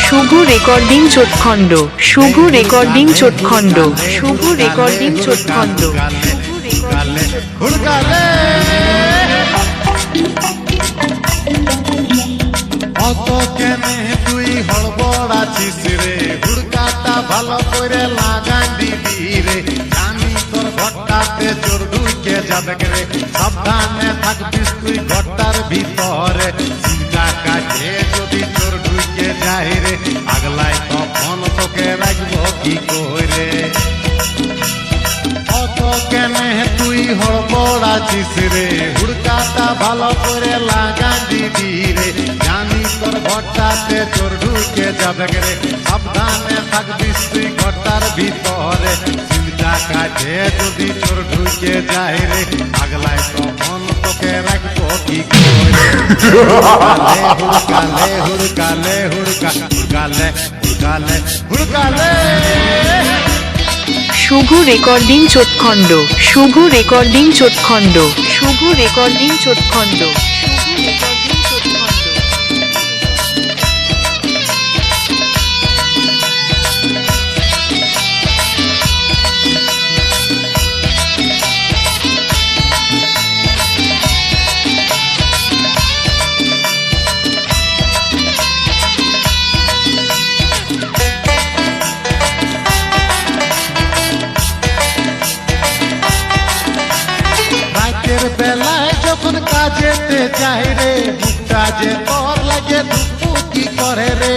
শুভ recording চোটখণ্ড, শুভ recording চোটখণ্ড, শুভ recording চোটখণ্ড। অত কেনে তুই হড়বড় আছিস রে, হুড়কাটা ভালো করে লাগান দিবি রে। জানি তোর ঘরটাতে চোর ঢুকে যাবে রে, সাবধানে থাকবিস তুই ঘরটার ভিতরে। চিন্তা কাটে যদি চোর ঢুকে যায় রে, আগলায় তখন তোকে রাখবো কি করে। অত কেনে তুই হড়বড় আছিস রে, হুড়কাটা ভালো করে লাগান দিবি রে। জানি তোর ঘরটাতে চোর ঢুকে যাবে রে, সাবধানে থাকবিস তুই ঘরটার ভিতরে। চিন্তা কাটে যদি চোর ঢুকে যায় রে, আগলায় তখন তোকে রাখবো কি করে। হুড়কালে হুড়কালে হুড়কা হুড়কালে হুড়কালে হুড়কালে। শুভ রেকর্ডিং চোটখণ্ড, শুভ রেকর্ডিং চোটখণ্ড, শুভ রেকর্ডিং চোটখণ্ড, শুভ রেকর্ডিং চোটখণ্ড। বেলায় যখন কাজেতে যাই রে, বুকটা যে তোর লাগে দুঃখু কি করে রে।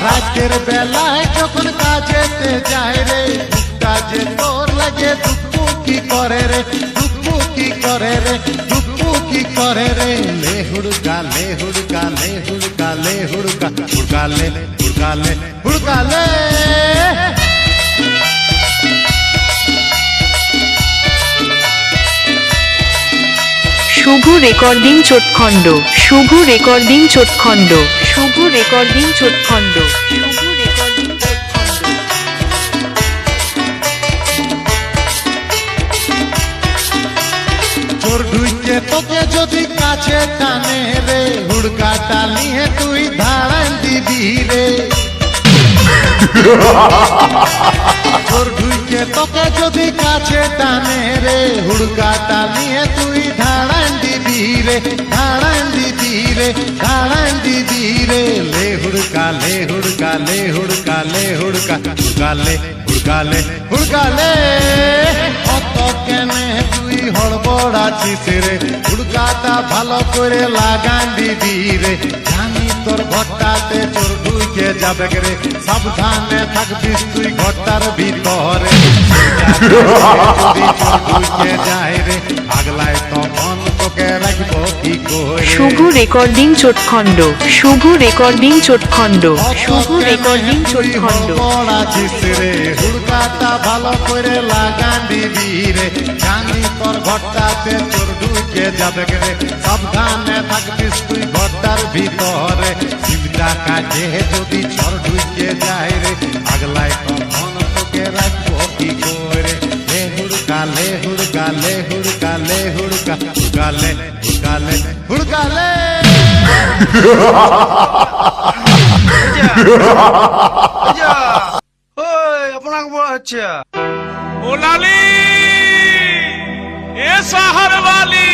রাতের বেলায় যখন কাজেতে যাই রে, বুকটা যে তোর লাগে দুঃখু কি করে রে, দুঃখু কি করে রে, দুঃখু কি করে রে। লে হুড়কা লে হুড়কা লে হুড়কা লে হুড়কা হুড়কালে হুড়কালে হুড়কালে। শুভ রেকর্ডিং চোটখণ্ড, শুভ রেকর্ডিং চোটখণ্ড, শুভ রেকর্ডিং চোটখণ্ড, শুভ রেকর্ডিং চোটখণ্ড। চোর ঢুকে তোকে যদি কাছে টানে রে, হুড়কাটা নিয়ে তুই ধাড়ান দিবি রে। চোর ঢুকে তোকে যদি কাছে টানে রে, হুড়কাটা নিয়ে তুই ধাড়ান দিবি রে, ধাড়ান দিবি রে, ধাড়ান দিবি রে। লে হুড়কা লে হুড়কা লে হুড়কা লে হুড়কা হুড়কালে হুড়কালে হুড়কালে। অত কেনে তুই হড়বড় আছিস রে, হুড়কাটা ভালো করে লাগান দিবি রে। জানি তোর ঘরটাতে চোর ঢুকে যাবে রে, সাবধানে থাকবিস তুই ঘরটার ভিতরে। যদি চোর ঢুকে যায় রে, আগলায় তখন তোকে রাখবো কি করে। শুভ রেকর্ডিং চোটখণ্ড, শুভ রেকর্ডিং চোটখণ্ড, শুভ রেকর্ডিং চোটখণ্ড। হড়বড় আছিস রে, হুড়কাটা ভালো করে লাগান দিবি রে। জানি তোর ঘরটাতে চোর ঢুকে যাবে রে, সাবধানে থাকবিস তুই ঘরটার ভিতরে। চিন্তা কাজে যদি চোর ঢুকে যায় রে, আগলায় তখন তোকে রাখবো কি করে। লে হুড়কালে হুড়কালে হুড়কালে হুড়কা হুড়কালে হুড়কালে হুড়কালে। আপনাকে বলা হচ্ছে ओ लाली ए शहर वाली।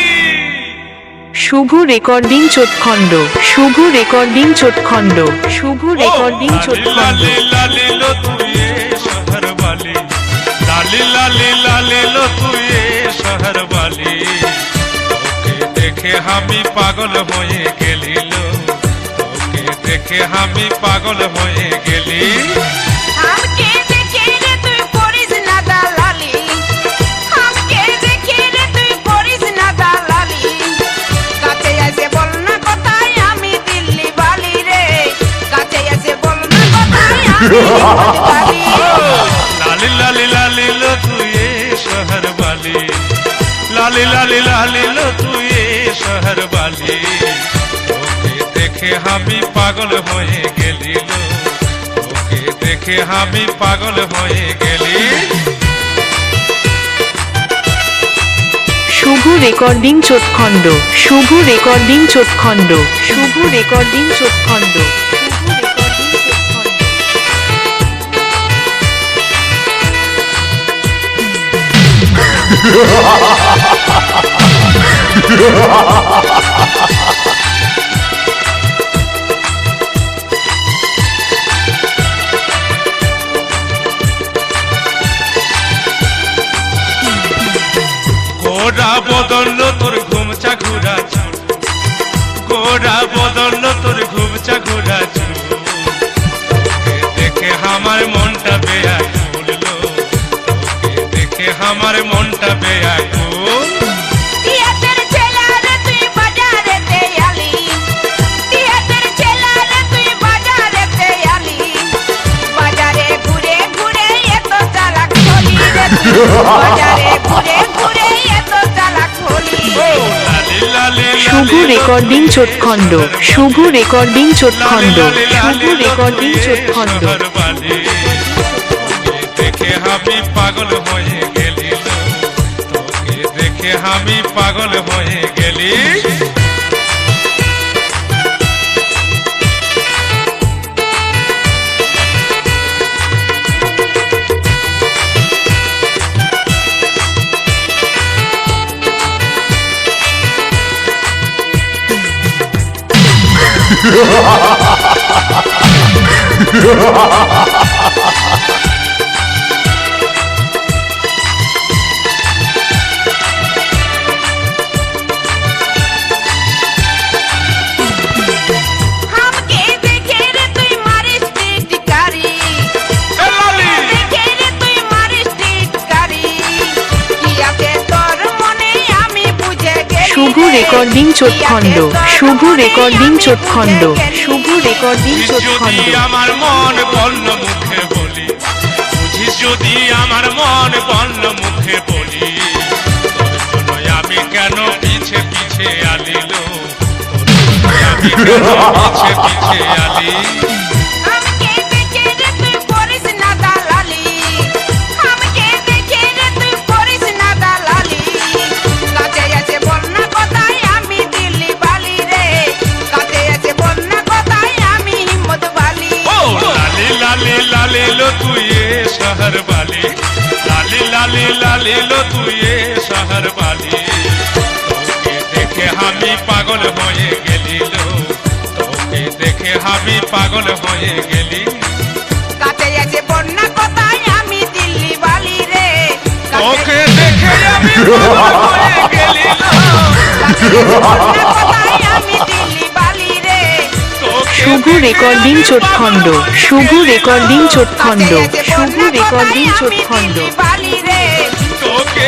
শুভ রেকর্ডিং চোটখণ্ড, শুভ রেকর্ডিং চোটখণ্ড, শুভ রেকর্ডিং চোটখণ্ড। लाली लाली लो तू ये शहर वाली, लाली लाली लाली लो तू ये शहर वाली। তোকে দেখে আমি পাগল হয়ে গেলি লো, তোকে দেখে আমি পাগল হয়ে গেলি। আমাকে দেখে রে তুই করিস না দালালি, আমাকে দেখে রে তুই করিস না দালালি। কাছে এসে বল না কথাই আমি দিল্লি বালি রে, কাছে এসে বল না কথাই আমি দিল্লি বালি। लाली लाली लाली लो तू ये शहर वाली, लाली लाली लाली लो तू ये शहर वाली। তোকে দেখে আমি পাগল হয়ে গেলি লো, তোকে দেখে দেখে আমি পাগল হয়ে গেলি। শুভ রেকর্ডিং চোটখণ্ড, শুভ রেকর্ডিং চোটখণ্ড, শুভ রেকর্ডিং চোটখণ্ড, শুভ রেকর্ডিং চোটখণ্ড। গোরা বদল তোর ঘুমচা ঘুরা চুল, গোরা বদল তোর ঘুমচা ঘুরা চুল, তোকে দেখে আমার মনটা বেয়াকুল লো, তোকে দেখে আমার মনটা বেয়াকুল। টিয়াদের ছেলারে তুই বাজারেতে আলি, টিয়াদের ছেলারে তুই বাজারেতে আলি, বাজারে ঘুরে ঘুরে এত চালাক হলি রে তুই, বাজারে ঘুরে ঘুরে এত চালাক হলি। লালি লালি শুভ রেকর্ডিং চোটখণ্ড, শুভ রেকর্ডিং চোটখণ্ড, শুভ রেকর্ডিং চোটখণ্ড। দেখে আমি পাগল হয়ে গেলি লো, তোকে দেখে আমি পাগল হয়ে গেলি। हमके देखे रे তুই মারিস টিটকারি, দেখে রে তুই মারিস টিটকারি, কি আছে তোর মনে আমি বুঝে গেলি। শুভ রেকর্ডিং চোটখণ্ড, শুভ রেকর্ডিং চোটখণ্ড, শুভ রেকর্ডিং যদি চোটখণ্ড। আমার মন বন্য মুখে বলি, বুঝিস যদি আমার মন বন্য মুখে বলি, তোর জন্য আমি কেন পিছে পিছে আলিল, আমি কেন পিছে পিছে আলি। हमके देखे रे তুই করিস না দালালি, हमके देखे রে তুই করিস না দালালি, কাছে আছে বন্যা কথায় আমি দিল্লি বালি রে, কাছে আছে বন্যা কথায় আমি হিম্মত বালি। ও লালি লালি লালি লো তুই এ শহর বালি, লালি লালি লালি লো তুই এ শহর বালি, তোকে দেখে আমি পাগল হয়ে গেলি লো, তোকে দেখে আমি পাগল হয়ে গেলি। কাছে আছে বন্যা কথায় আমি দিল্লি বালি রে, তোকে দেখে আমি পাগল হয়ে গেলি লো, কাছে আছে বন্যা কথায় আমি দিল্লি বালি রে, তোকে শুভ রেকর্ডিং চোটখণ্ড, শুভ রেকর্ডিং চোটখণ্ড, শুভ রেকর্ডিং চোটখণ্ড। বালি রে। তোকে